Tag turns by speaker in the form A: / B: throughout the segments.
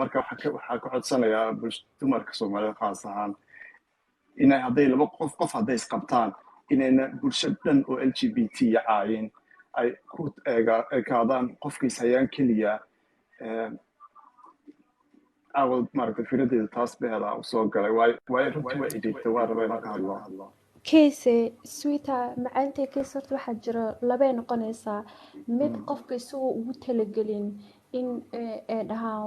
A: marka waxaa ka codsanayaa dumarka Soomaaliyeed khaas ahaan inay hadday laba qof hadday isqabtaan inayna bulsho dhan oo LGBT caayin ay ku eekaadaan qofkiis hayaan keliya awal maaragtay fikradeeda taas beela u soo galay way runtii way idhigtay waa rabay inaan ka hadlo
B: كيسة سويتا معانتي كيسة waxaa jira labay noqonaysaa mid qofka isagoo ugu talagelin in dhahaa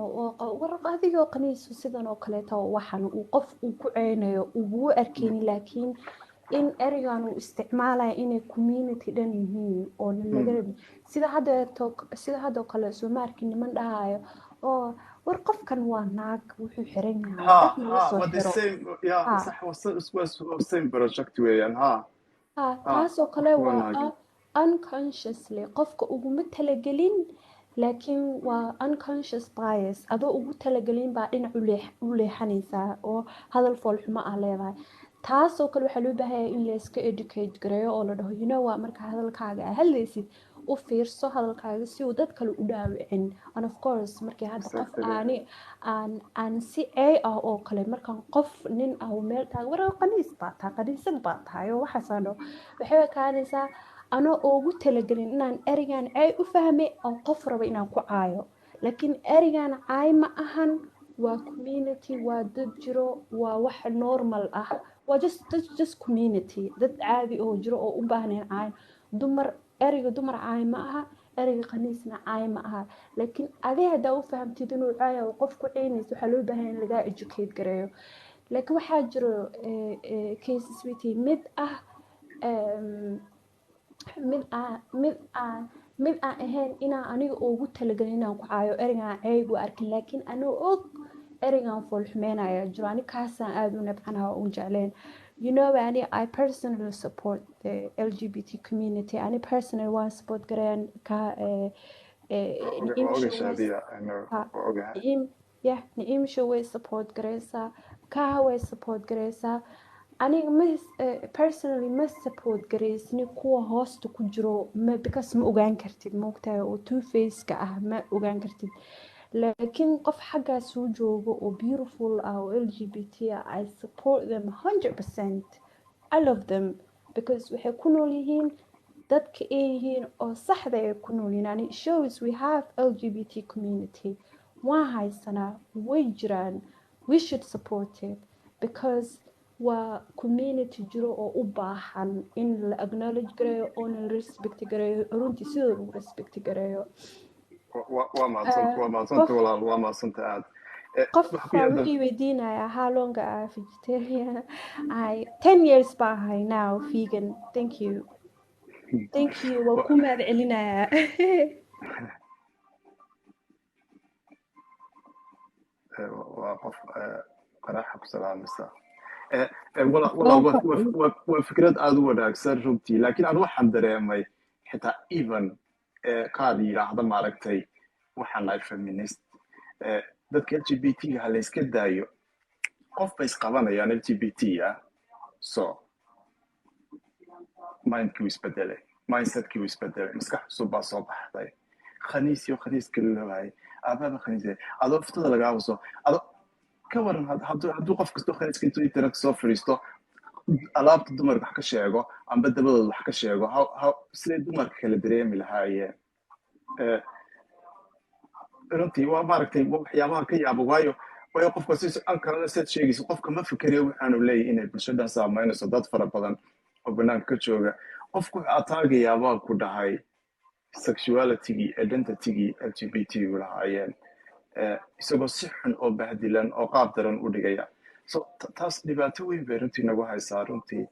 B: waraq adigoo qaniiso sidan oo kaleeto waxan uu qof uu ku ceynayo ugu arkeen laakiin in erigan uu isticmaalayo inay community dhan yihiin oo laga sida hadda kale Soomaaliya niman dhahayo oo war qofkan waa naag wuxuu xiran
A: yahay same project weeyaan
B: taasoo kale waa unconsciously qofka uguma talagelin laakiin waa unconscious bias adoo ugu talagelin baa dhinac u leexanaysaa oo hadal foolxumo ah leedahay taasoo kale waxaa loo baahan yahay in la iska educate gareeyo oo la dhaho waa marka hadalkaaga hadlaysid u fiirso hadalkaaga si uu dad kale u dhaawicin and of course markii hadda qof aan si ah oo kale markaan qof nin ah oo meel taag war qaniisad baa tahay oo waxaasano waxay kaanaysaa anoo ugu talagelin inaan erigan ay u fahmay oo qof raba inaan ku caayo laakiin erigan caay ma ahan waa community waa dad jiro waa wax normal ah waa just community dad caadi oo jiro oo u baahneen caay eriga dumar caay ma aha eriga qaniisna caay ma aha laakiin adee hadaa u fahamtid inuu caay oo qof ku ceynayso waxaa loo baahan in laga educate gareeyo laakiin waxaa jiro cases witi mid aan ahayn inaan aniga ugu talagelin inaan ku caayo erigan ceeygu arkin laakiin anoo og erigan foolxumeynaya jiro ani kaasaan aada u nabcanaha oo u jecleen I personally support the LGBT community. I personally want to support Garen Naim Show support Gresa, Kahawe support Gresa. I personally must support Grace ni kuwa hosta ku jiro because ma ogaan kartid moogtahay oo two face ka ah ma ogaan kartid laakiin qof xaggaas soo joogo oo beautiful ah oo LGBT I support them 100%. I love them because waxay ku nool yihiin dadka ay yihiin oo saxda ay ku nool yihiin and it shows we have LGBT community waa haysanaa way jiraan we should support it because waa community jiro oo u baahan in la acknowledge gareeyo oo la respect gareeyo runtii sidoo lagu respect gareeyo
A: waa mahadsanta aad
B: qofka wixii weydiinaya how long are vegetarian 10 years baa ahay now vegan thank you waa ku mahad celinaya
A: waa qof qaraxa ku salaamaysa waa fikrad aada u wanaagsan runtii laakiin aan waxaan dareemay xitaa even qaar yidhaahda maaragtay waxaan nahay feminist dadka LGBT ha la iska daayo qof bay isqabanayaan LGBT so mindkii isbedelay mindsetkii isbedelay maskax cusub baa soo baxday khaniiska lalahay aababa khaniis adoo fitada lagaa waso adoo ka waran hadduu qof kastoo khaniiska intuu internet soo fadhiisto alaabta dumarka wax ka sheego amba dabadooda wax ka sheego siday dumarka kala dareemi lahaayeen runtii waa maaragtay waxyaabaha ka yaaba waayo qofka si aan kalena saad sheegayso qofka ma fikirayo waxaanu leeyahay inay bulshadan saameynayso dad fara badan oo banaanka ka jooga qofku wuxuu ataagayaabaa ku dhahay sexualitygii identitygii LGBT lahaayeen isagoo si xun oo bahdilan oo qaab daran u dhigaya so taas dhibaato weyn bay runtii nagu haysaa runtii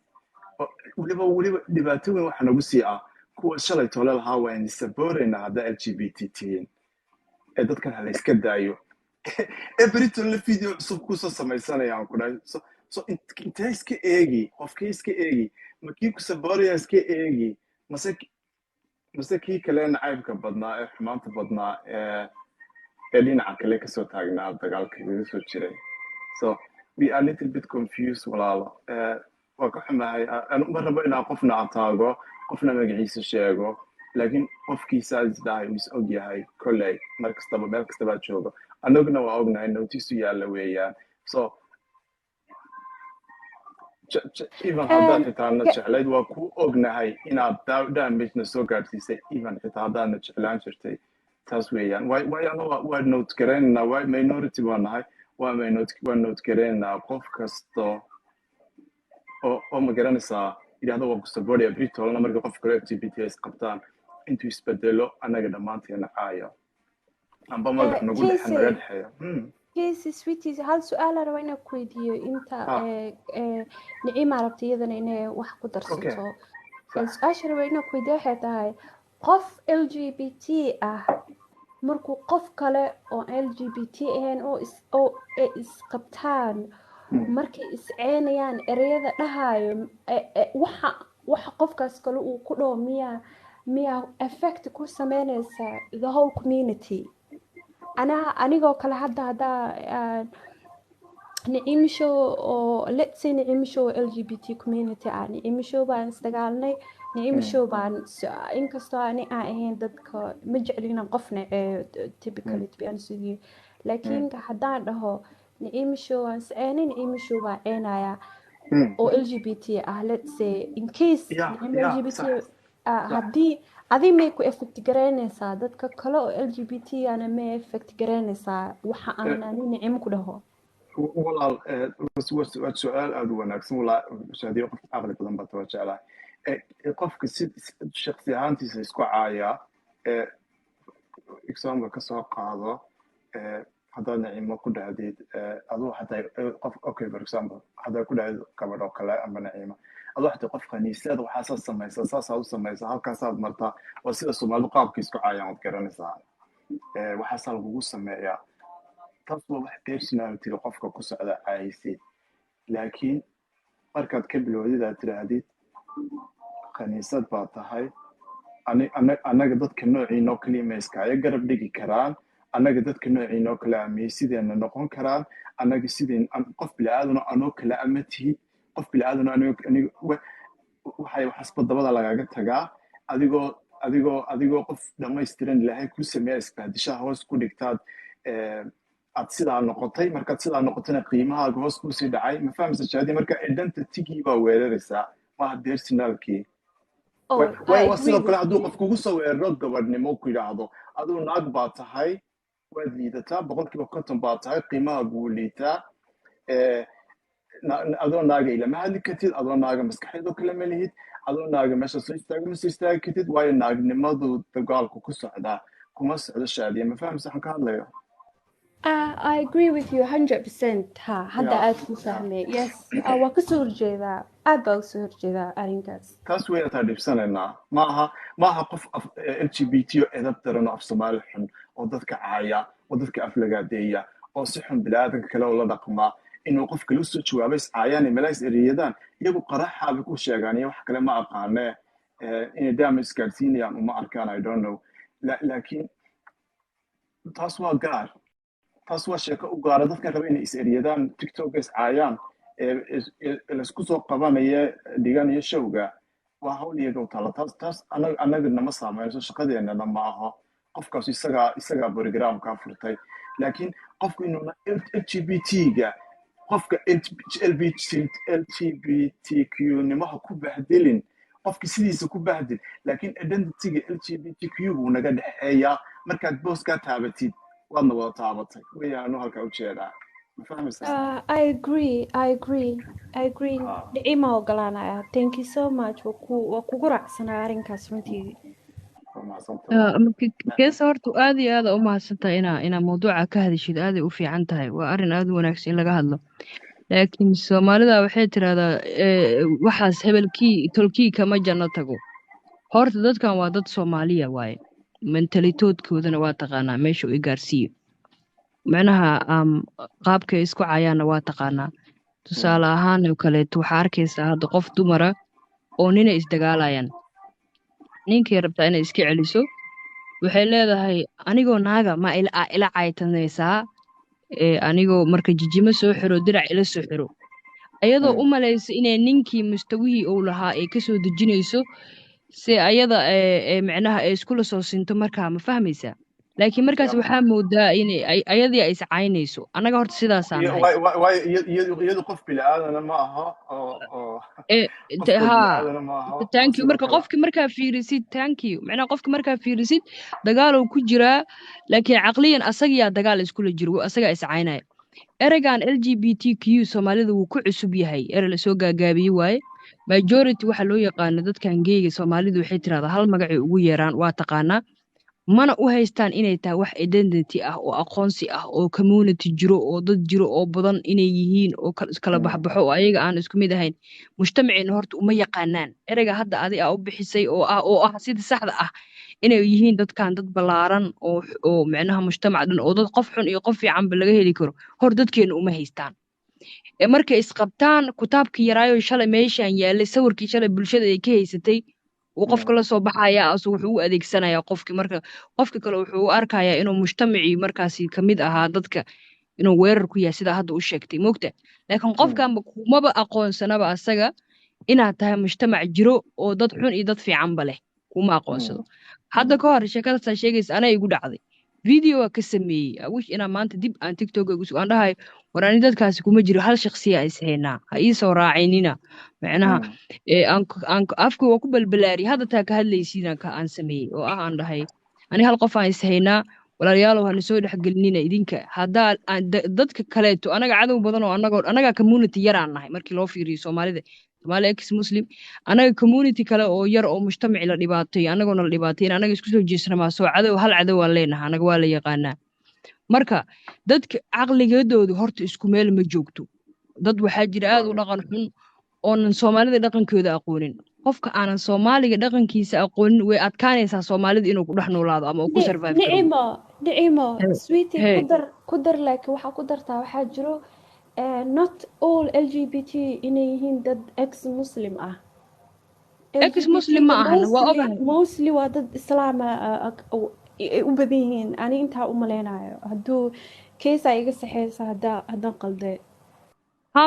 A: weliba dhibaato weyn waxa nagu sii ah kuwa shalay toole lahaa waan saboorayna hadda LGBT tihiin ee dadkan hala iska daayo everyton la video cusub kusoo samaysanayaan ku dhahay so intee iska eegi qofkii iska eegi ma kii ku sabooraya iska eegi mase kii kale nacaybka badnaa ee xumaanta badnaa ee dhinaca kale kasoo taagnaa dagaalka laga soo jiray so we are a little bit confused walaalo waa ka xumahay ma rabo inaan qofna ataago qofna magaciisa sheego laakiin qofkiisa isdahay is og yahay kolley mar kastaba meel kastaba joogo anaguna waa ognahay notice yaalla weeyaan so even haddaad xitaana jeclayd waa ku ognahay inaad damagena soo gaadhsiisay even xitaa haddaadna jeclaan jirtay taas weeyaan waa note garaynaynaa waa minority baa nahay waa note garaynaynaa qof kasto oo ma garanaysaa yidhahdo waa kusaboria britolna marka qof kale LGBT is qabtaan intuu isbedelo annaga dhammaanteena caayo amba magax nagu dhexe naga dhexeeya
B: كيسي سويتي هل سؤال أنا وين كويديو أنت نعيم عرفتي إذن إنه واحد قدر سنتو السؤال وين كويديو حتى هاي قف LGBT مركو قف كله أو LGBT أو إسقبتان مركي إسعينيان إريادة لهاي waxa qofkaas kale uu ku dhaw miya affect ku sameynaysa the whole community anigoo kale hadda ni'imisho oo let's say ni'imisho LGBT community ni'imisho baan isdagaalnay ni'imisho baan inkastoo aan ahayn dadka ma jeclina qofna typically to be honest with you laakiin haddaan dhaho ni'imisho waan isceenay ni'imisho baan ceenaya oo LGBT let's say in case LGBT haddii adii may ku effect garaynaysaa dadka kale oo LGBT ana may effect garaynaysaa waxa aan ani nicimo ku dhaho
A: walaal waa su'aal aad u wanaagsan walaa shaadiyo qof aqli badan baa taba jeclahay qofka si shakhsi ahaantiisa isku caaya example ka soo qaado haddaad nicimo ku dhahdid aduu xataa qof okay for example haddaad ku dhahdid gabadh oo kale ama nicimo aduu xataa qof khaniisada waxaasaad samaysaa saasaad u samaysaa halkaasaad martaa waa sida soomaalidu qaabka isku caayaan waad garanaysaa waxaasaa lagugu sameeyaa taas waa wax personality qofka ku socda caaysid laakiin markaad ka bilowdid aad tidhaahdid khaniisad baa tahay annaga dadka noociinoo kaliya ma iskaaga garab dhigi karaan annaga dadka noociinoo kale ameysideena noqon karaan annaga sideen qof bilaaadano anoo kale ama tihid qof bilaaadano waxay waxasba dabada lagaga tagaa adigoo qof dhammaystiran ilaahay ku sameeya isbaadishaha hoos ku dhigtaad aad sidaa noqotay markaad sidaa noqotana qiimahaaga hoos kusii dhacay ma fahamsa shaadi marka identitygii baa weeraraysaa maaha personalkii waa sidoo kale hadduu qof kugu soo weeraro gabadhnimo ku yidhaahdo aduu naag baa tahay waad liidataa 50% baa tahay qiimahaagu wuu liitaa adoo naaga ilama hadli kartid adoo naaga maskaxeedoo kale ma lihid adoo naaga meesha soo istaaga ma soo istaagi kartid waayo naagnimadu dagaalku ku socdaa kuma socdo shaadiya ma fahamsa waxaan ka hadlayo
B: I agree with you 100% hadda aad ku fahmay yes waa ka soo horjeedaa aad baa soo horjeedaa arrinkaas
A: taas weyn taa dhibsanaynaa maaha qof LGBT oo edab daran oo af Soomaali xun oo dadka caaya oo dadka aflagaadeeya oo si xun bilaadanka kale oo la dhaqmaa inuu qof kale soo jawaabay caayaan malays eriyadaan iyagu qaraxaaba ku sheegaan iyo wax kale ma aqaane inay damage gaarsiinayaan uma arkaan I don't know laakiin taas waa gaar taas waa sheeko u gaara dadkan raba inay is-eriyadaan tiktok is caayaan laisku soo qabanaya dhigan iyo showga waa hawl iyaga u taala taas annaga nama saameynayso shaqadeennana ma aha qofkaas isagaa borogramkaa furtay laakiin qofku inuuna LGBT-ga qofka LGBTQ nimaha ku bahdilin qofka sidiisa ku bahdil laakiin identityga LGBTQ buu naga dhexeeyaa markaad booskaa taabatid waadna wada taabatay weeyaanu halkaa u jeedaa ma fahmaysaa
B: I agree dhicima ogolaanaya thank you so much waa kugu raacsanaa arrinkaas runtii
C: geesa horta aad iyo aada u mahadsantahay inaa mawduuca ka hadashid aaday u fiican tahay waa arrin aada u wanaagsan in laga hadlo laakiin soomaalida waxay tirahdaa waxaas hebelkii tolkii kama janno tago horta dadkan waa dad soomaaliya waaye mentalitoodkoodana waa taqaanaa meesha u gaarsiiyo macnaha qaabkay isku cayaanna waa taqaanaa tusaale ahaan oo kaleeto waxaa arkaysaa hadda qof dumara oo nina isdagaalayaan ninkii rabtaa inay iska celiso waxay leedahay anigoo naaga ma ila caytanaysaa anigoo marka jijimo soo xiro dirac ila soo xiro ayadoo u malaysa inay ninkii mustawihii uu lahaa ay kasoo dejinayso si ayada macnaha ay iskula soo sinto markaa ma fahmaysaa laakiin markaas waxaa moodaa in ayadii ay iscaynayso annaga horta sidaasaan nahay
A: iyadu qof bili-aadana ma aha oo
C: thank you marka qofki markaa fiirisid thank you macnaha qofki markaa fiirisid dagaalow ku jiraa laakiin caqliyan asagiyaa dagaal iskula jiro asagaa iscaynaya ereygan LGBTQ Soomaalida wuu ku cusub yahay erey la soo gaagaabiye waaye majority waxa loo yaqaano dadkan geeyga Soomaalidu waxay tiraahdaa hal magac ay ugu yeeraan waa taqaanaa mana u haystaan inay tahay wax identity ah oo aqoonsi ah oo community jiro oo dad jiro oo badan inay yihiin oo kala baxbaxo oo ayaga aan isku mid ahayn mujtamaceena horta uma yaqaanaan ereyga hadda adiga u bixisay oo ah sida saxda ah inay yihiin dadkan dad balaaran oo macnaha mujtamac dhan oo dad qof xun iyo qof fiican ba laga heli karo hor dadkeena uma haystaan markay isqabtaan kitaabkii yaraayo shalay meeshan yaalay sawirkii shalay bulshada ay ka haysatay qofka la soo baxaya wuxuu u adeegsanayaa qofka kale wuxuu u arkayaa inuu mujtamacii markaasi kamid ahaa dadka inuu weerar ku yahay sida hadda u sheegtay moogta laakiin qofkanba kumaba aqoonsanaba asaga inaad tahay mujtamac jiro oo dad xun iyo dad fiicanba leh kuma aqoonsado hadda ka hor sheekadaas sheegaysa anaa igu dhacday video ka sameeyay wish ina maanta dib aan TikTok ugu soo dhahay warani dadkaasi kuma jiro hal shakhsiya is heena ha ii soo raacinina macnaha aan afku waa ku balbalaari hadda taa ka hadlaysiina ka aan sameeyay oo aan dhahay ani hal qof aan is heena walaalayaal waxaan soo dhaxgelinina idinka hadda dadka kale to anaga cadow badan oo anaga community yar aan nahay markii loo fiiriyo Soomaalida Soomaali ex Muslim anaga community kale oo yar oo mujtamac la dhibaatay anaguna la dhibaatay anaga isku soo jeesnama soo cadow hal cadow aan leenahay anaga waa la yaqaanaa marka dadka aqligeedoodu horta isku meel ma joogto dad waxaa jira aad u dhaqan xun oonan Soomaalida dhaqankooda aqoonin qofka aanan Soomaaliga dhaqankiisa aqoonin way adkaanaysaa Soomaalida inuu ku dhex noolaado ama uu ku survive
B: nicimo sweetie ku dar laakiin waxa ku dartaa waxaa jiro not all LGBT inay yihiin dad ex Muslim ah
C: ex Muslim ma ahan waa ogahay
B: mostly waa dad Islaam u badan yihiin ani intaa u maleynayo hadduu keesa iga saxeysa haddaan qalday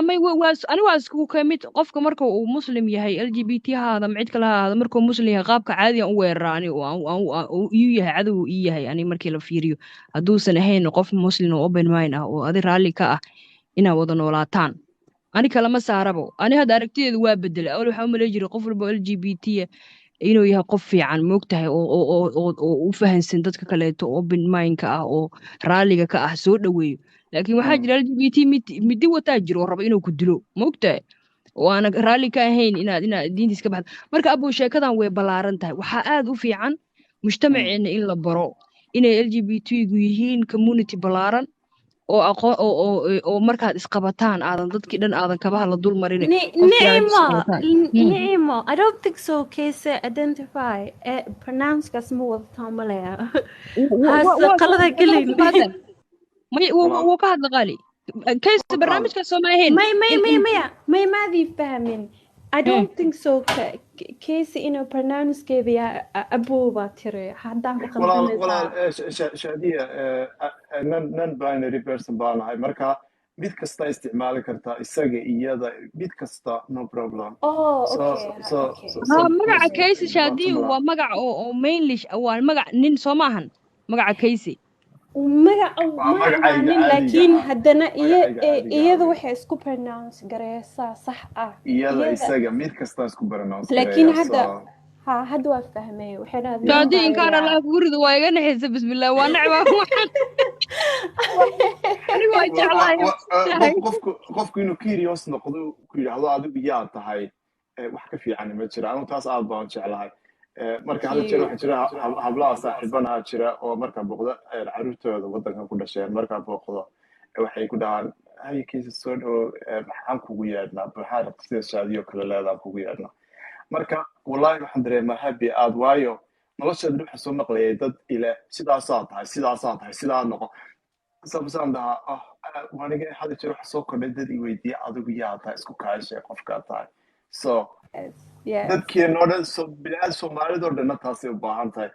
C: may ani waa isku kamid qofka marka uu Muslim yahay LGBT haada mid kale haada marka uu Muslim yahay qaabka caadiga u weeraa ani uu yahay cadow uu yahay ani markii la fiiriyo hadduusan ahayn qof Muslim oo open mind ah oo adi raalli ka ah inaa wada noolaataan ani kala ma saarabo ani hadda aragtideedu waa bedelay awal waxa u maleey jiray qof walba LGBT inuu yahay qof fiican moogtahay oo u fahansan dadka kaleeto open mind ka ah oo raaliga ka ah soo dhaweeyo laakiin waxaa jira LGBT midi wataa jiro rabo inuu ku dilo moogtahay oo aan raali ka ahayn inaad diintiis ka baxdo marka abuu sheekadan way balaaran tahay waxaa aad u fiican mujtamaceena in la baro inay LGBT-gu yihiin community balaaran oo markaad isqabataan aadan dadkii dhan aadan kabaha la dul marin
B: Nemo I don't think so case identify pronounce ma wadataa malaya qalada gelin
C: wuu ka hadla qaali case barnaamijka Soomaaliyeed
B: may maadii fahmin I don't think so case inuu pronounce keebiya abuuba tire haddaan ku
A: qaldanaysaa shaadiya non binary person baanahay marka mid kasta isticmaali kartaa isaga iyada mid kasta no problem
C: magaca case shaadiya waa magac oo mainlish waa magac nin Soomahan magaca case
B: magacanin laakiin haddana iyada waxay isku pronounce gareysaa sax ah
A: iyada isaga mid kasta isku pronounce
B: laakiin hadda waa fahmay waxay dhahdeen
C: taadi in kaana la guriga waa iga naxaysa bismillah waa nacba anigu waa jeclahay
A: qofku inuu curious noqdo ku yiraahdo adigu yaa tahay wax ka fiican ma jira anigu taas aad baan jeclahay marka hadda jira waxa jira hablaha saaxiibanaha jira oo marka booqda caruurtooda wadanka ku dhasheen marka booqdo waxay ku dhahaan hay kiisa soo dhaw maxaan kugu yeednaa baxaar sida shaadiyo kale leedahay kugu yeednaa marka wallahi waxaan dareemaa happy aad waayo nolosheeda waxa soo maqlayay dad ila sidaas tahay sidaa noqo sababsan daa waniga hadda jira waxa soo kordhay dad i weydiiya adigu yaa tahay isku kaashay qofka tahay so dadkeena oo dhan bilaad Soomaalida oo dhan taasay u baahan tahay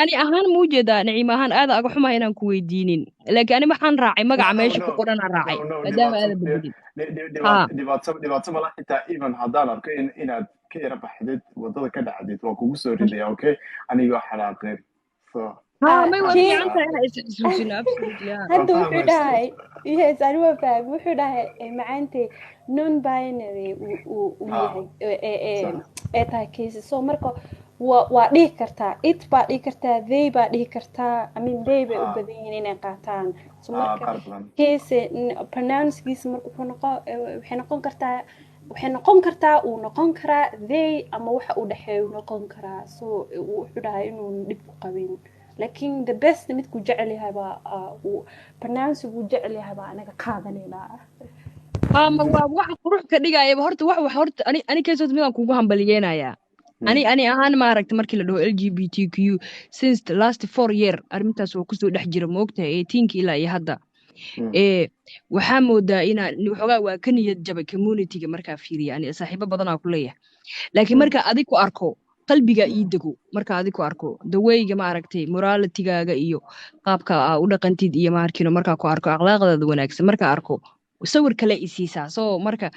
C: ani ahaan muu jeedaa Nacimo ahaan aad aga xumaa inaan ku weydiinin laakiin ani waxaan raacay magaca meesha ku qoran aan raacay maadaama aad beddelin
A: dhibaato ma la xitaa even haddaan arko ka yara baxdid wadada ka dhacdid waa kugu soo ridaya okay anigoo xanaaqeen so
C: may waa fiican tahay inaa isxasuusino absolutely
B: hadda wuxuu dhahay yes ani waa fahmay wuxuu dhahay macaante non binary uu yahay ee tahay cases so marka waa dhihi kartaa it baa dhihi kartaa they baa dhihi kartaa I mean they bay u badan yihiin inay qaataan so marka case pronouncekiisa marka waxay noqon kartaa uu noqon karaa they ama waxa u dhaxeeyo noqon karaa so wuxuu dhahay inuu dhib ku qabin laakiin the best midku jecel yahay baa pronounce uu jecel yahay baa anaga qaadanayna
C: ama waa waxa qurux ka dhigaya horta horta ani keesood midaan kugu hambaliyeenayaa ani ahaan ma aragtay markii la dhaho LGBTQ since the last 4 year arrintaas oo kusoo dhex jira moogtahay 18 ilaa iyo hadda waxaa moodaa inaan waxoogaa waa ka niyad jabay communityga markaa fiiriya ani saaxiibo badanaa ku leeyahay laakiin marka adig ku arko qalbiga ii dego marka adig ku arko daweyga ma aragtay moralitygaaga iyo qaabka u dhaqantid iyo maarkino markaa ku arko akhlaaqdaada wanaagsan marka arko sawir kale isiisaa soo marka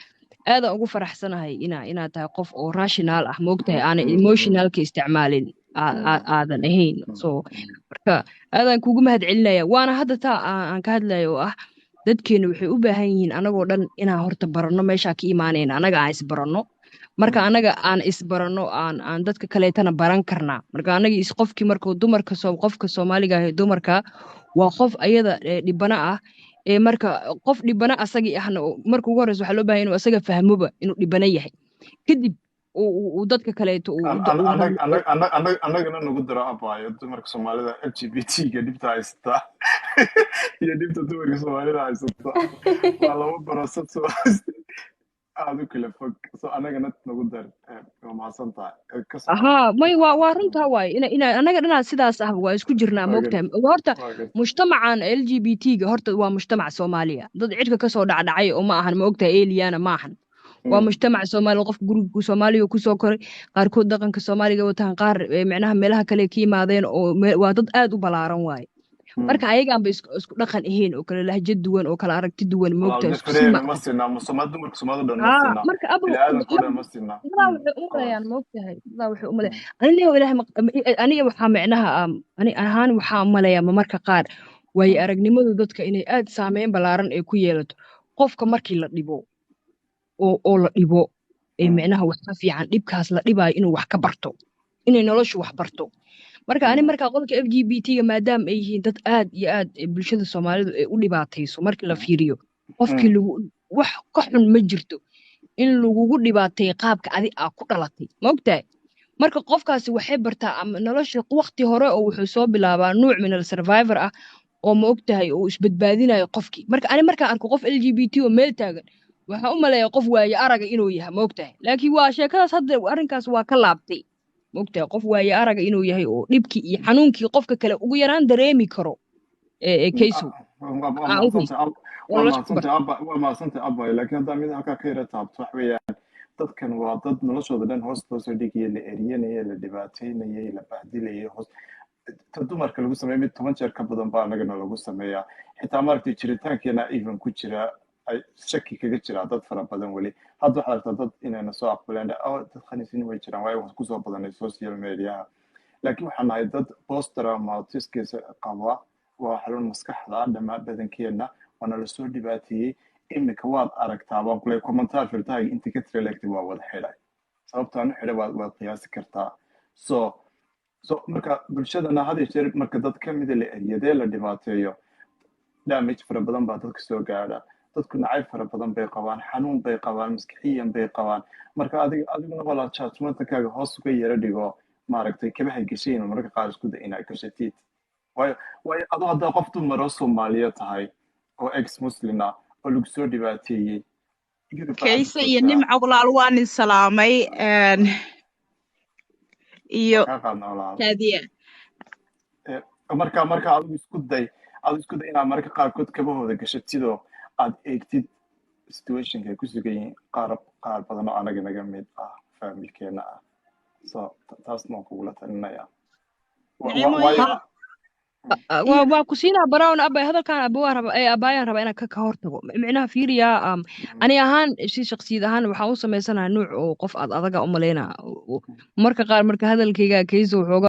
C: aad ugu faraxsanahay inaad tahay qof oo rational ah moogtahay aan emotionalka isticmaalin aadan ahayn so marka aadan kugu mahadcelinaya waana hadda taa aan ka hadlayo oo ah dadkeena waxay u baahan yihiin anagoo dhan inaan horta baranno meesha ka imaanayna anaga aan isbaranno marka anaga aan isbaranno aan dadka kaleetana baran karnaa marka anaga qofkii markuu dumarka qofka Soomaaliga ah dumarka waa qof ayada dhibana ah marka qof dhibana asagii ahna marka ugu horeyso waxa loo baahan inuu asaga fahmoba inuu dhibana yahay kadib uu dadka kaleeto
A: anagana nagu daro abaayo dumarka Soomaalida LGBT-ga dhibta haysta iyo dhibta dumarka Soomaalida haysta waa laba barasad soo aad u kala fog soo anagana nagu dar waa mahadsantahay
C: may waa runtaa waay ina anaga dhanaa sidaas ah waa isku jirnaa moogtahay horta mujtamacan LGBT-ga horta waa mujtamac Soomaaliya dad cidka ka soo dhacdhacay oo ma ahan moogtahay Eliana ma ahan waa mujtamac Soomaali qof guriga Soomaaliya ku soo koray qaarkood dhaqanka Soomaaliga wataan qaar macnaha meelaha kale ka yimaadeen oo waa dad aad u balaaran waay marka ayagaan ba isku dhaqan ahayn oo kala lahjad duwan oo kala aragti duwan moogtahay marka umaleeyaan moogtahay waxay umaleeyaan aniga waxaa macnaha ani ahaan waxaa umaleeyaa marka qaar way aragnimadu dadka inay aad saameyn balaaran ay ku yeelato qofka markii la dhibo oo la dhibo macnaha wax ka fiican dhibkaas la dhibaayo inuu wax ka barto inay noloshu wax barto marka ani marka qolka LGBT-ga maadaama ay yihiin dad aad iyo aad bulshada Soomaalidu ay u dhibaatayso markii la fiiriyo qofkii wax ka xun ma jirto in lagugu dhibaatay qaabka adi ku dhalatay moogtahay marka qofkaasi waxay bartaa nolosha waqti hore oo wuxuu soo bilaabaa nooc min survivor ah oo moogtahay oo isbadbaadinayo qofkii marka ani marka arko qof LGBT oo meel taagan waxa u maleeyaa qof waaye araga inuu yahay moogtahay laakiin waa sheekadaas hadda arrinkaas waa ka laabtay moogtahay qof waaye araga inuu yahay oo dhibkii iyo xanuunkii qofka kale ugu yaraan dareemi karo kayso
A: waa maasanta abay laakiin hadda mid halka ka yara taabto wax weeyaan dadkan waa dad noloshooda dhan hoos loo soo dhigaya la eryanaya la dhibaataynaya la bahdilaya hoos dumarka lagu sameeyo mid 10 jeer ka badan baa anagana lagu sameeyaa xitaa maaragtay jiritaankeena even ku jira ay shaki kaga jira dad fara badan wali hadda waxa aragtaa dad inayna soo aqbaleen dad khaniisin way jiraan way ku soo badanay social media laakiin waxaan nahay dad post traumatic qaba waa xanuun maskaxda dhama badankeena wana la soo dhibaatiyay imika waad aragtaa baan kulay commentaar filtahay inta ka trelect waa wada xidhay sababtaan xidhay waa qiyaasi kartaa so marka bulshadana hadii jeer marka dad ka mid la eriyay la dhibaateeyo damage fara badan baa dadka soo gaadha dadku nacayb fara badan bay qabaan xanuun bay qabaan maskaxiyan bay qabaan marka adiguna wala judgmentkaaga hoos uga yara dhigo maaragtay kabahay gashay inuu marka qaar isku day inay gashatid way adoo hadda qof dumar oo Soomaaliya tahay oo ex muslima oo lagu soo dhibaateeyay
D: kaysa iyo nimca walaal waan salaamay iyo taadiya
A: marka adigu isku day inaad marka qaarkood kabahooda gashatidoo aad eegtid situationka ay ku sugayiin qaar badan oo anaga naga mid ah familkeena ah so taasna waan kugula talinaya
B: iyo
C: waa ku siinaa brown abay hadalkan abaayaan raba inaan ka hortago micnaha fiiriyaa ani ahaan si shakhsiyad ahaan waxaan u samaysanaha nuuc oo qof adaga u malaynaa marka qaar marka hadalkayga kayso waxooga